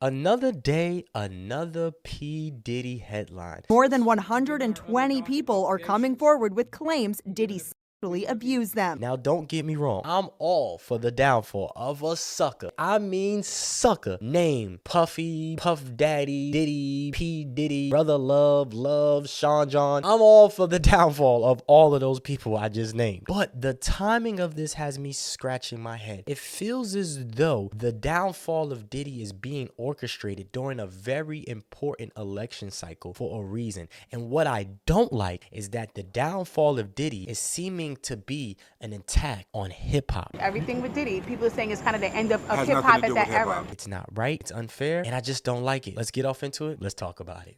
Another day, another P. Diddy headline. More than 120 people are coming forward with claims Diddy sexually abused them. Now, don't get me wrong. I'm all for the downfall of a sucker. I mean sucker. Name Puffy, Puff Daddy, Diddy, P. Diddy, Brother Love, Sean John. I'm all for the downfall of all of those people I just named. But the timing of this has me scratching my head. It feels as though the downfall of Diddy is being orchestrated during a very important election cycle for a reason. And what I don't like is that the downfall of Diddy is seeming to be an attack on hip-hop. Everything with Diddy, people are saying it's kind of the end of hip-hop at that era. It's not right, it's unfair, and I just don't like it. Let's get off into it. Let's talk about it.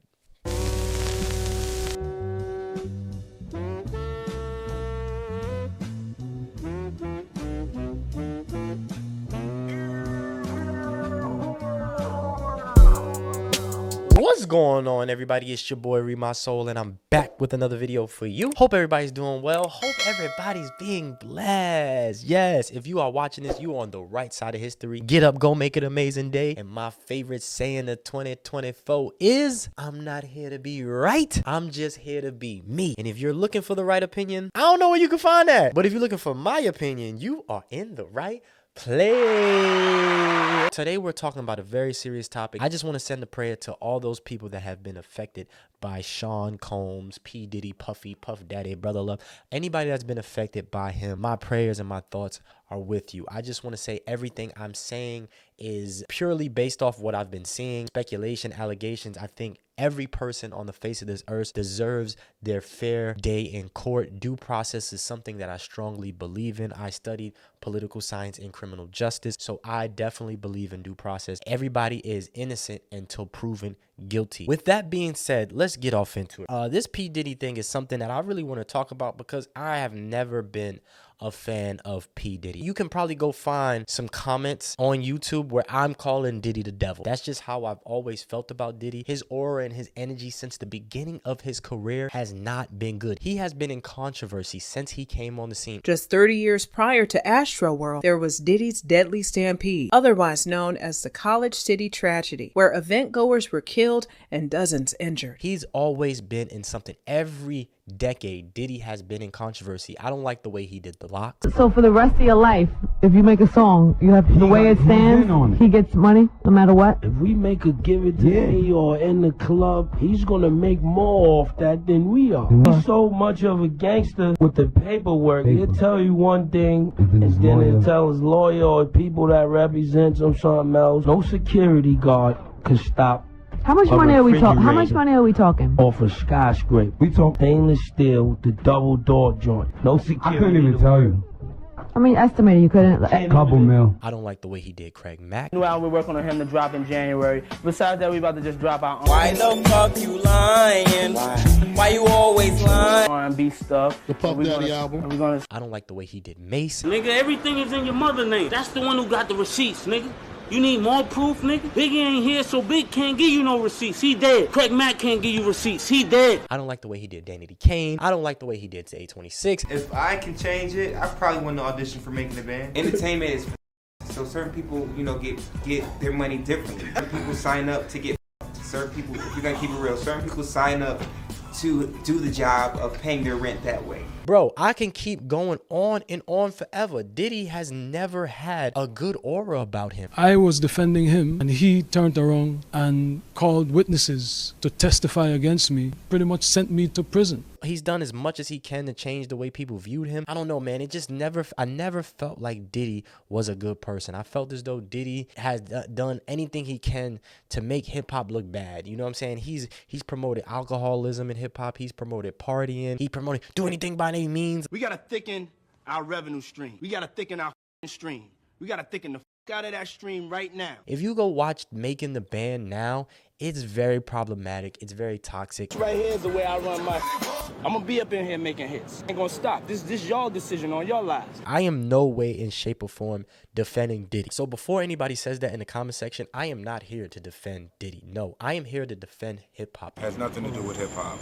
What's going on, everybody? It's your boy ReedMySole, and I'm back with another video for you. Hope everybody's doing well. Hope everybody's being blessed. Yes, if you are watching this, you are on the right side of history. Get up, go make it an amazing day. And my favorite saying of 2024 is, I'm not here to be right. I'm just here to be me. And if you're looking for the right opinion, I don't know where you can find that. But if you're looking for my opinion, you are in the right play. Today we're talking about a very serious topic. I just want to send a prayer to all those people that have been affected by Sean Combs, P. Diddy, Puffy, Puff Daddy, Brother Love. Anybody that's been affected by him, my prayers and my thoughts are with you. I just want to say everything I'm saying is purely based off what I've been seeing. Speculation, allegations. I think every person on the face of this earth deserves their fair day in court. Due process is something that I strongly believe in. I studied political science and criminal justice, so I definitely believe in due process. Everybody is innocent until proven guilty. With that being said, let's get off into it. This P. Diddy thing is something that I really want to talk about because I have never been a fan of P. Diddy. You can probably go find some comments on YouTube where I'm calling Diddy the devil. That's just how I've always felt about Diddy. His aura and his energy since the beginning of his career has not been good. He has been in controversy since he came on the scene. Just 30 years prior to Astroworld, there was Diddy's Deadly Stampede, otherwise known as the College City Tragedy, where event-goers were killed and dozens injured. He's always been in something. Every decade, Diddy has been in controversy. I don't like the way he did the locks. So for the rest of your life, if you make a song, you have the way it stands, he gets money no matter what. If we make a Give It To Me or in the club, he's gonna make more off that than we are. He's so much of a gangster with the paperwork. He'll tell you one thing, and then he'll tell his lawyer or people that represents him something else. No security guard can stop. How much money are we talking? How much money are we talking? Off a skyscraper. We talk stainless steel, the double door joint. No security. I couldn't even tell you. I mean, estimated you couldn't. Couple mil. I don't like the way he did Craig Mack. New album we're working on him to drop in January. Besides that, we about to just drop our own. Why the fuck you lying? Why you always lying? R&B stuff. The Puff Daddy album. I don't like the way he did Mace. Nigga, everything is in your mother name. That's the one who got the receipts, nigga. You need more proof, nigga? Biggie ain't here, so Big can't give you no receipts. He dead. Craig Mack can't give you receipts. He dead. I don't like the way he did Danny Kane. I don't like the way he did to A26. If I can change it, I probably want to audition for making a band. Entertainment is so certain people, you know, get their money differently. Certain people sign up to get certain people, if you're gonna keep it real, certain people sign up to do the job of paying their rent that way. Bro, I can keep going on and on forever. Diddy has never had a good aura about him. I was defending him and he turned around and called witnesses to testify against me, pretty much sent me to prison. He's done as much as he can to change the way people viewed him. I don't know, man. It just I never felt like Diddy was a good person. I felt as though Diddy has done anything he can to make hip hop look bad. You know what I'm saying? He's promoted alcoholism in hip hop. He's promoted partying. He promoted do anything by any means. We gotta thicken our revenue stream. We gotta thicken our stream. We gotta thicken the out of that stream right now. If you go watch Making the Band now, it's very problematic. It's very toxic. Right here is the way I run my. I'm gonna be up in here making hits. Ain't gonna stop. This y'all decision on your lives. I am no way in shape or form defending Diddy. So before anybody says that in the comment section, I am not here to defend Diddy. No, I am here to defend hip hop. Has nothing to do with hip hop.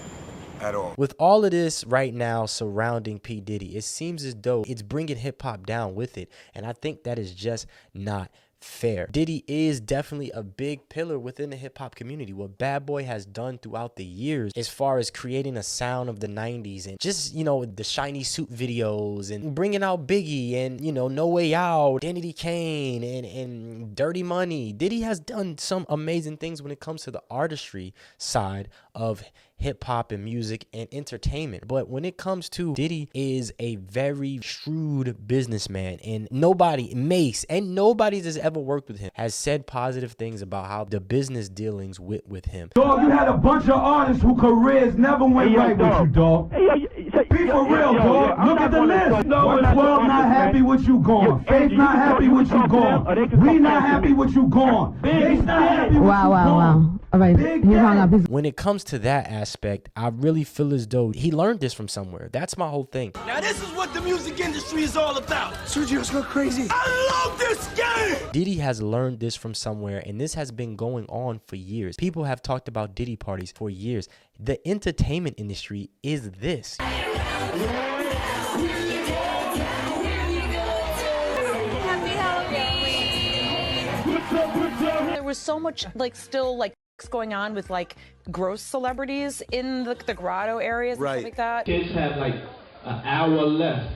At all. With all of this right now surrounding P. Diddy, it seems as though it's bringing hip hop down with it. And I think that is just not fair. Diddy is definitely a big pillar within the hip hop community. What Bad Boy has done throughout the years as far as creating a sound of the 90s and just, you know, the shiny suit videos and bringing out Biggie and, you know, No Way Out, Danny Kane and Dirty Money. Diddy has done some amazing things when it comes to the artistry side of hip hop and music and entertainment. But when it comes to Diddy is a very shrewd businessman, and nobody, Mace, and nobody that's ever worked with him has said positive things about how the business dealings with him. Dog, you had a bunch of artists whose careers never went right with you, dog. Be for real, dog. Look at the list. 112 not happy with you, gone. Faith not happy with you, gone. We not happy with you, gone. Bass not happy with you, gone. Wow. All right, he hung up his... When it comes to that aspect, I really feel as though he learned this from somewhere. That's my whole thing. Now this is what the music industry is all about. Sergio's go crazy. I love this game. Diddy has learned this from somewhere, and this has been going on for years. People have talked about Diddy parties for years. The entertainment industry is this. There was so much going on with like gross celebrities in the grotto areas and stuff like that. Kids have like an hour left.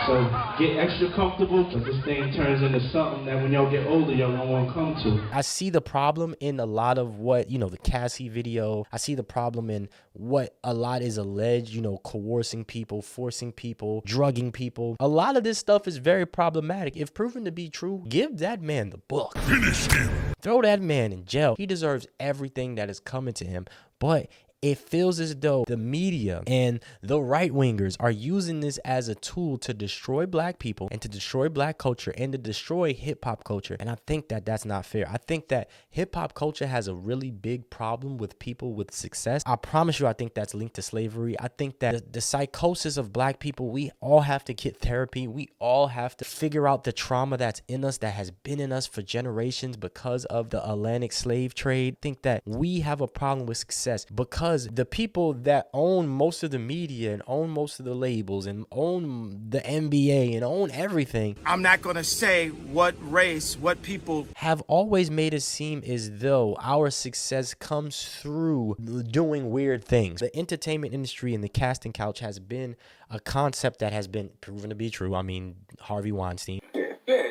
So get extra comfortable, because this thing turns into something that when y'all get older, y'all don't want to come to. I see the problem in a lot of what, you know, the Cassie video. I see the problem in what a lot is alleged, you know, coercing people, forcing people, drugging people. A lot of this stuff is very problematic. If proven to be true, give that man the book. Finish him. Throw that man in jail. He deserves everything that is coming to him. But it feels as though the media and the right-wingers are using this as a tool to destroy black people and to destroy black culture and to destroy hip-hop culture. And I think that that's not fair. I think that hip-hop culture has a really big problem with people with success. I promise you, I think that's linked to slavery. I think that the psychosis of black people, we all have to get therapy. We all have to figure out the trauma that's in us, that has been in us for generations because of the Atlantic slave trade. I think that we have a problem with success because the people that own most of the media and own most of the labels and own the NBA and own everything, I'm not going to say what race, what people, have always made it seem as though our success comes through doing weird things. The entertainment industry and the casting couch has been a concept that has been proven to be true. I mean, Harvey Weinstein. Yeah,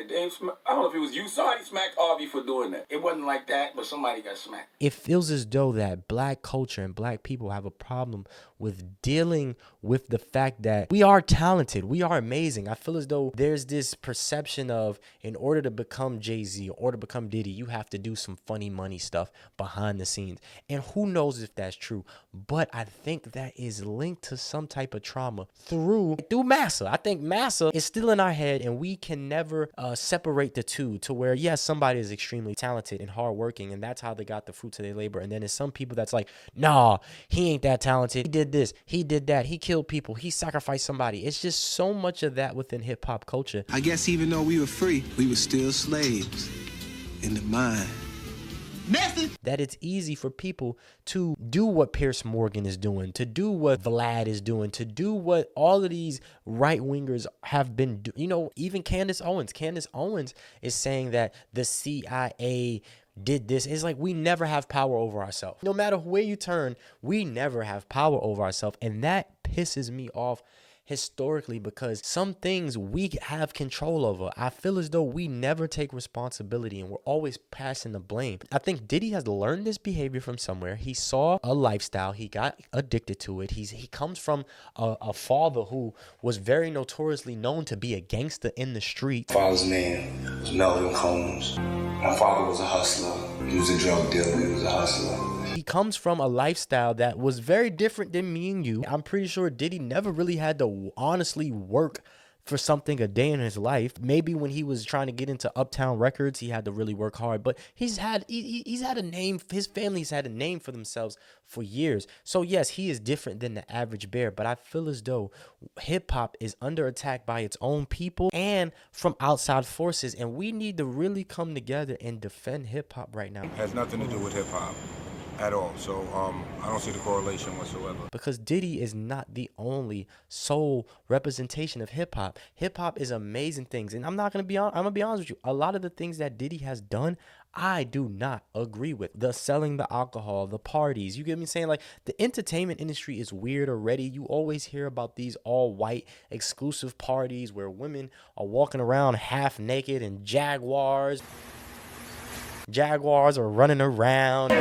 I don't know if it was you. Somebody smacked Harvey for doing that. It wasn't like that, but somebody got smacked. It feels as though that black culture and black people have a problem with dealing with the fact that we are talented. We are amazing. I feel as though there's this perception of, in order to become Jay-Z or to become Diddy, you have to do some funny money stuff behind the scenes. And who knows if that's true. But I think that is linked to some type of trauma through massa. I think massa is still in our head, and we can never separate the two to where, yes, somebody is extremely talented and hardworking, and that's how they got the fruits of their labor. And then there's some people that's like, nah, he ain't that talented. He did this, he did that, he killed people, he sacrificed somebody. It's just so much of that within hip hop culture. I guess even though we were free, we were still slaves in the mind. That it's easy for people to do what Pierce Morgan is doing, to do what Vlad is doing, to do what all of these right-wingers have been doing. You know, even Candace Owens. Candace Owens is saying that the CIA did this. It's like we never have power over ourselves. No matter where you turn, we never have power over ourselves. And that pisses me off historically, because some things we have control over. I feel as though we never take responsibility and we're always passing the blame. I think Diddy has learned this behavior from somewhere. He saw a lifestyle. He got addicted to it. He comes from a father who was very notoriously known to be a gangster in the street. My father's name was Melvin Combs. My father was a hustler. He was a drug dealer. He was a hustler. He comes from a lifestyle that was very different than me and you. I'm pretty sure Diddy never really had to honestly work for something a day in his life. Maybe when he was trying to get into Uptown Records, he had to really work hard, but he's had a name. His family's had a name for themselves for years. So yes, he is different than the average bear, but I feel as though hip hop is under attack by its own people and from outside forces, and we need to really come together and defend hip hop right now. Has nothing to do with hip hop. at all. So I don't see the correlation whatsoever. Because Diddy is not the only sole representation of hip hop. Hip hop is amazing things, and I'm gonna be honest with you. A lot of the things that Diddy has done, I do not agree with. The selling the alcohol, the parties, you get me saying? Like, the entertainment industry is weird already. You always hear about these all white exclusive parties where women are walking around half naked and Jaguars are running around.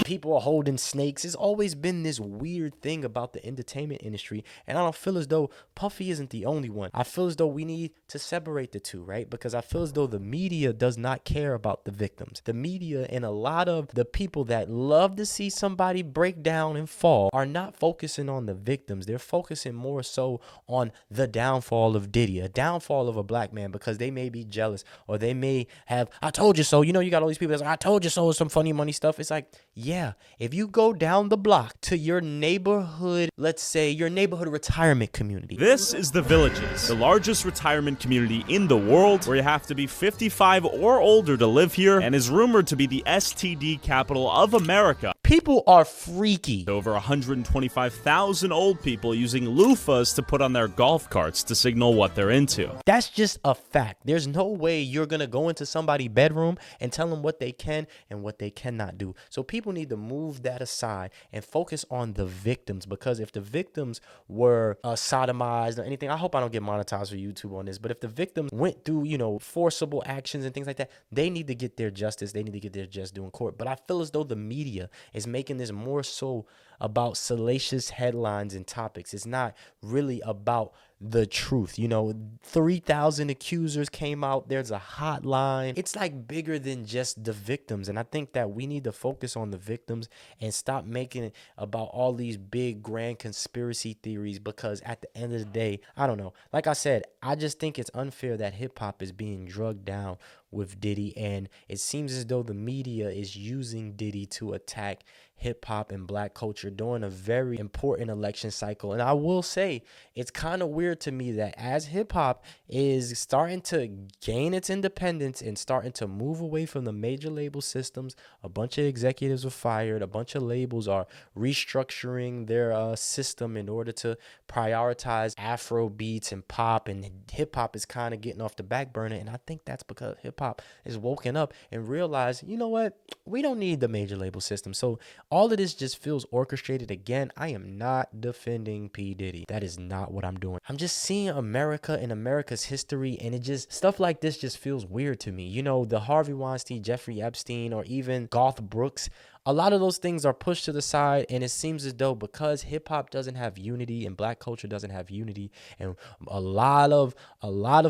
People are holding snakes. It's always been this weird thing about the entertainment industry. And I don't feel as though Puffy isn't the only one. I feel as though we need to separate the two, right? Because I feel as though the media does not care about the victims. The media and a lot of the people that love to see somebody break down and fall are not focusing on the victims. They're focusing more so on the downfall of Diddy, a downfall of a black man, because they may be jealous, or they may have, I told you so. You know, you got all these people that's like, I told you so, with some funny money stuff. It's like, yeah, if you go down the block to your neighborhood, let's say your neighborhood retirement community. This is The Villages, the largest retirement community in the world, where you have to be 55 or older to live here, and is rumored to be the STD capital of America. People are freaky. Over 125,000 old people using loofahs to put on their golf carts to signal what they're into. That's just a fact. There's no way you're going to go into somebody's bedroom and tell them what they can and what they cannot do. So people need to move that aside and focus on the victims, because if the victims were sodomized or anything, I hope I don't get monetized for YouTube on this, but if the victims went through, you know, forcible actions and things like that, they need to get their justice. They need to get their just due in court. But I feel as though the media is making this more so about salacious headlines and topics. It's not really about the truth. You know, 3,000 accusers came out. There's a hotline. It's like bigger than just the victims. And I think that we need to focus on the victims and stop making it about all these big grand conspiracy theories, because at the end of the day, I don't know. Like I said, I just think it's unfair that hip hop is being drugged down with Diddy, and it seems as though the media is using Diddy to attack hip hop and black culture during a very important election cycle. And I will say, it's kind of weird to me that as hip hop is starting to gain its independence and starting to move away from the major label systems, a bunch of executives were fired, a bunch of labels are restructuring their system in order to prioritize Afro beats and pop, and hip hop is kind of getting off the back burner. And I think that's because hip hop is woken up and realized, you know what, we don't need the major label system. So all of this just feels orchestrated. Again, I am not defending P. Diddy. That is not what I'm doing. I'm just seeing America and America's history, and it just, stuff like this just feels weird to me. You know, the Harvey Weinstein, Jeffrey Epstein, or even Garth Brooks, a lot of those things are pushed to the side, and it seems as though because hip hop doesn't have unity and black culture doesn't have unity, and a lot of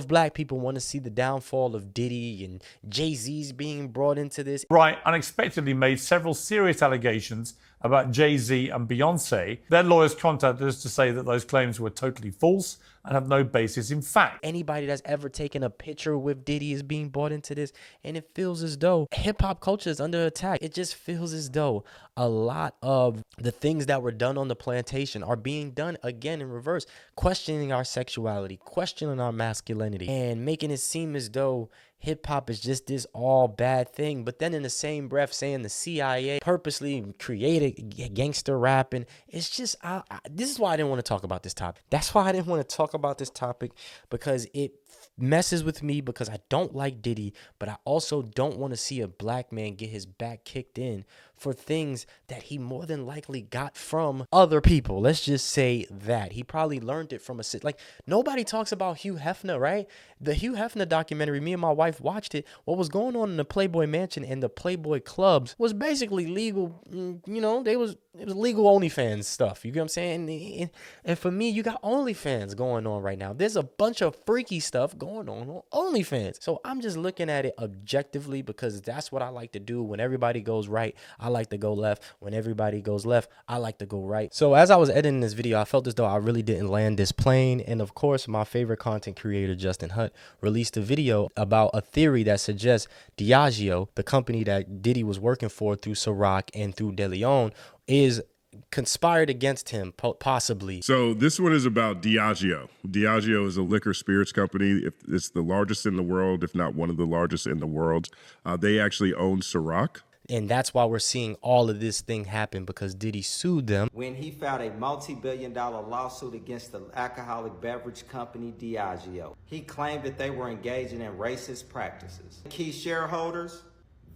black people want to see the downfall of Diddy and Jay-Z's being brought into this. Bright unexpectedly made several serious allegations about Jay-Z and Beyonce. Their lawyers contacted us to say that those claims were totally false and have no basis in fact. Anybody that's ever taken a picture with Diddy is being brought into this, and it feels as though hip-hop culture is under attack. It just feels as though a lot of the things that were done on the plantation are being done again in reverse, questioning our sexuality, questioning our masculinity, and making it seem as though hip-hop is just this all bad thing, but then in the same breath saying the CIA purposely created gangster rap. And it's just, this is why I didn't want to talk about this topic. That's why I didn't want to talk about this topic, because it messes with me, because I don't like Diddy, but I also don't want to see a black man get his back kicked in for things that he more than likely got from other people. Let's just say that he probably learned it from a like, nobody talks about Hugh Hefner, right? The Hugh Hefner documentary, me and my wife watched it. What was going on in the Playboy Mansion and the Playboy clubs was basically legal. You know, it was legal OnlyFans stuff. You get what I'm saying? And for me, you got OnlyFans going on right now. There's a bunch of freaky stuff going on OnlyFans. So I'm just looking at it objectively, because that's what I like to do. When everybody goes right, I like to go left. When everybody goes left, I like to go right. So as I was editing this video, I felt as though I really didn't land this plane. And of course, my favorite content creator, Justin Hunt, released a video about a theory that suggests Diageo, the company that Diddy was working for through Ciroc and through De Leon, is conspired against him, possibly. So this one is about Diageo. Diageo is a liquor spirits company. It's the largest in the world, if not one of the largest in the world. They actually own Ciroc. And that's why we're seeing all of this thing happen, because Diddy sued them. When he filed a multi-billion-dollar lawsuit against the alcoholic beverage company Diageo, he claimed that they were engaging in racist practices. Key shareholders,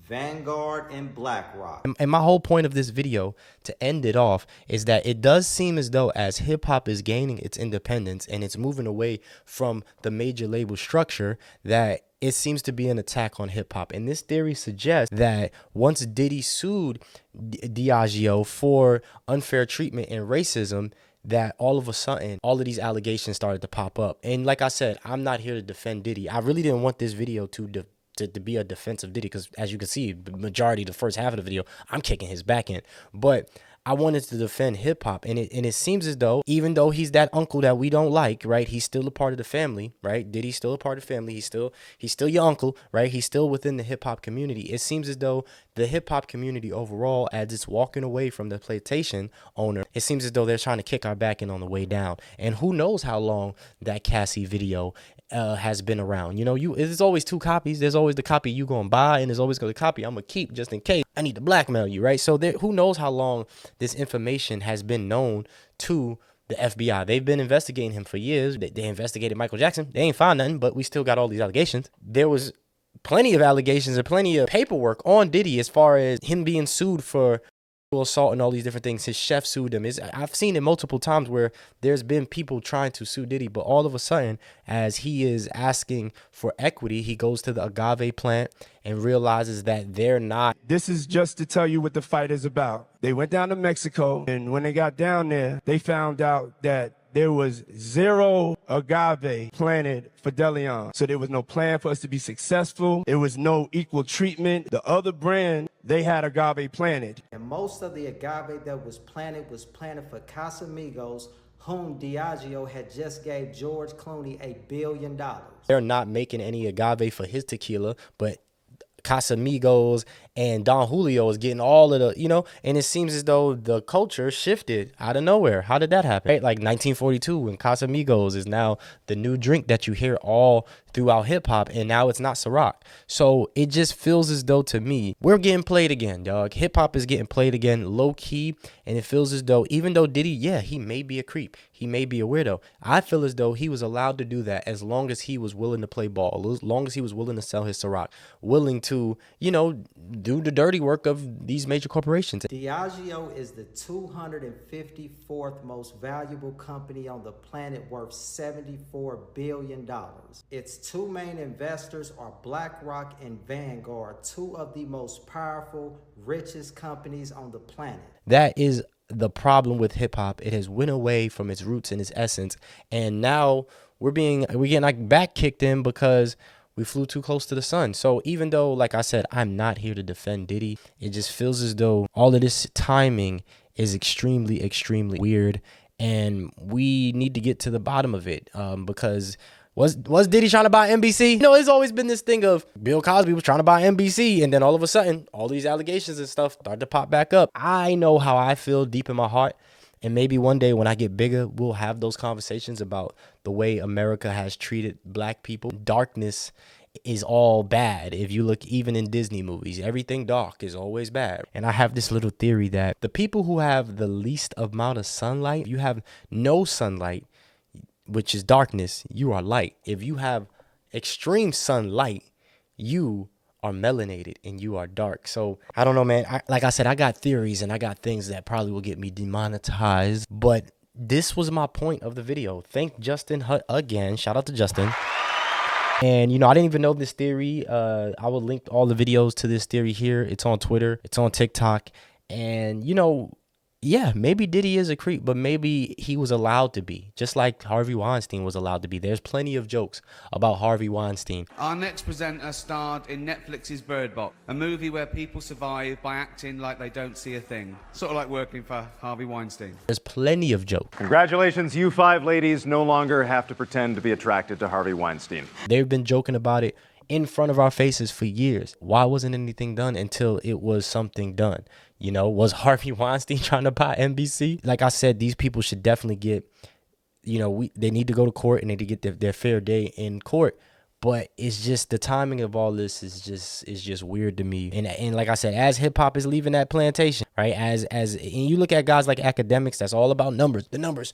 Vanguard and BlackRock. And my whole point of this video, to end it off, is that it does seem as though as hip-hop is gaining its independence and it's moving away from the major label structure, that it seems to be an attack on hip-hop. And this theory suggests that once Diddy sued Diageo for unfair treatment and racism, that all of a sudden, all of these allegations started to pop up. And like I said, I'm not here to defend Diddy. I really didn't want this video to be a defense of Diddy, because as you can see, the majority of the first half of the video, I'm kicking his back end. But I wanted to defend hip hop, and it seems as though, even though he's that uncle that we don't like, right? He's still a part of the family, right? Diddy's still a part of the family. He's still your uncle, right? He's still within the hip hop community. It seems as though the hip hop community overall, as it's walking away from the plantation owner, it seems as though they're trying to kick our back end on the way down. And who knows how long that Cassie video has been around. You know, there's always two copies. There's always the copy you gonna buy, and there's always the copy I'm gonna keep just in case I need to blackmail you, right? So who knows how long this information has been known to the FBI. They've been investigating him for years. They investigated Michael Jackson. They ain't found nothing, but we still got all these allegations. There was plenty of allegations and plenty of paperwork on Diddy as far as him being sued for assault and all these different things. His chef sued him. I've seen it multiple times where there's been people trying to sue Diddy, but all of a sudden, as he is asking for equity, he goes to the agave plant and realizes that they're not. This is just to tell you what the fight is about. They went down to Mexico, and when they got down there, they found out that there was 0 agave planted for Deleon. So there was no plan for us to be successful. There was no equal treatment. The other brand, they had agave planted. And most of the agave that was planted for Casamigos, whom Diageo had just gave George Clooney $1 billion. They're not making any agave for his tequila, but Casamigos and Don Julio is getting all of the, and it seems as though the culture shifted out of nowhere. How did that happen? Right? Like 1942, when Casamigos is now the new drink that you hear all throughout hip hop, and now it's not Ciroc. So it just feels as though, to me, we're getting played again, dog. Hip hop is getting played again, low key, and it feels as though, even though Diddy, yeah, he may be a creep, he may be a weirdo, I feel as though he was allowed to do that as long as he was willing to play ball, as long as he was willing to sell his Ciroc, willing to, do the dirty work of these major corporations. Diageo is the 254th most valuable company on the planet, worth $74 billion. Its two main investors are BlackRock and Vanguard, two of the most powerful, richest companies on the planet. That is the problem with hip hop. It has went away from its roots and its essence, and now we're getting like back kicked in because we flew too close to the sun. So even though, like I said, I'm not here to defend Diddy, it just feels as though all of this timing is extremely, extremely weird, and we need to get to the bottom of it, because was Diddy trying to buy NBC? It's always been this thing of Bill Cosby was trying to buy NBC, and then all of a sudden, all these allegations and stuff start to pop back up. I know how I feel deep in my heart, and maybe one day when I get bigger, we'll have those conversations about the way America has treated black people. Darkness is all bad. If you look even in Disney movies, everything dark is always bad. And I have this little theory that the people who have the least amount of sunlight, you have no sunlight, which is darkness, you are light. If you have extreme sunlight, you are melanated and you are dark. So I don't know, man. Like I said, I got theories and I got things that probably will get me demonetized, but this was my point of the video. Thank Justin Hutt again. Shout out to Justin. And, I didn't even know this theory. I will link all the videos to this theory here. It's on Twitter. It's on TikTok. And, yeah, maybe Diddy is a creep, but maybe he was allowed to be, just like Harvey Weinstein was allowed to be. There's plenty of jokes about Harvey Weinstein. Our next presenter starred in Netflix's Bird Box, a movie where people survive by acting like they don't see a thing. Sort of like working for Harvey Weinstein. There's plenty of jokes. Congratulations, you 5 ladies no longer have to pretend to be attracted to Harvey Weinstein. They've been joking about it in front of our faces for years. Why wasn't anything done until it was something done? You know, was Harvey Weinstein trying to buy NBC? Like I said, these people should definitely get, you know, they need to go to court and they need to get their fair day in court. But it's just the timing of all this is just weird to me. And like I said, as hip hop is leaving that plantation, right? And you look at guys like academics, that's all about numbers, the numbers.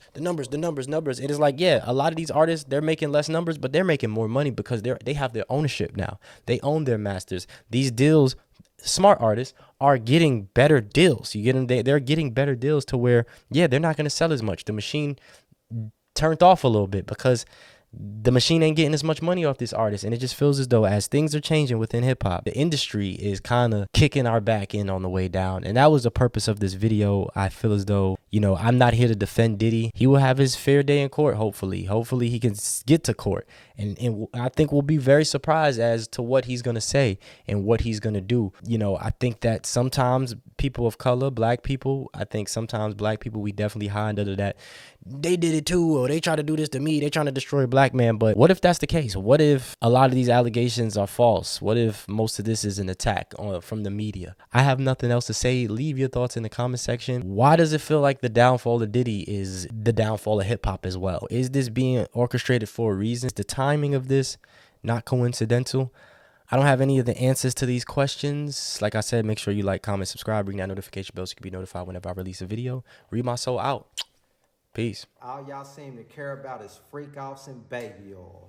It is like, yeah, a lot of these artists, they're making less numbers, but they're making more money because they have their ownership now. They own their masters. These deals, smart artists are getting better deals. You get them, they're getting better deals to where, yeah, they're not going to sell as much. The machine turned off a little bit because the machine ain't getting as much money off this artist. And it just feels as though as things are changing within hip hop, the industry is kind of kicking our back in on the way down. And that was the purpose of this video. I feel as though, you know, I'm not here to defend Diddy. He will have his fair day in court, hopefully. Hopefully he can get to court. And I think we'll be very surprised as to what he's going to say and what he's going to do. You know, I think that sometimes people of color, black people, we definitely hide under that. They did it too, or they try to do this to me. They trying to destroy a black man. But what if that's the case? What if a lot of these allegations are false? What if most of this is an attack from the media? I have nothing else to say. Leave your thoughts in the comment section. Why does it feel like the downfall of Diddy is the downfall of hip hop as well? Is this being orchestrated for a reason? Is the timing of this not coincidental? I don't have any of the answers to these questions. Like I said, make sure you like, comment, subscribe, ring that notification bell so you can be notified whenever I release a video. Read my soul out. Peace. All y'all seem to care about is freak offs and baby oil.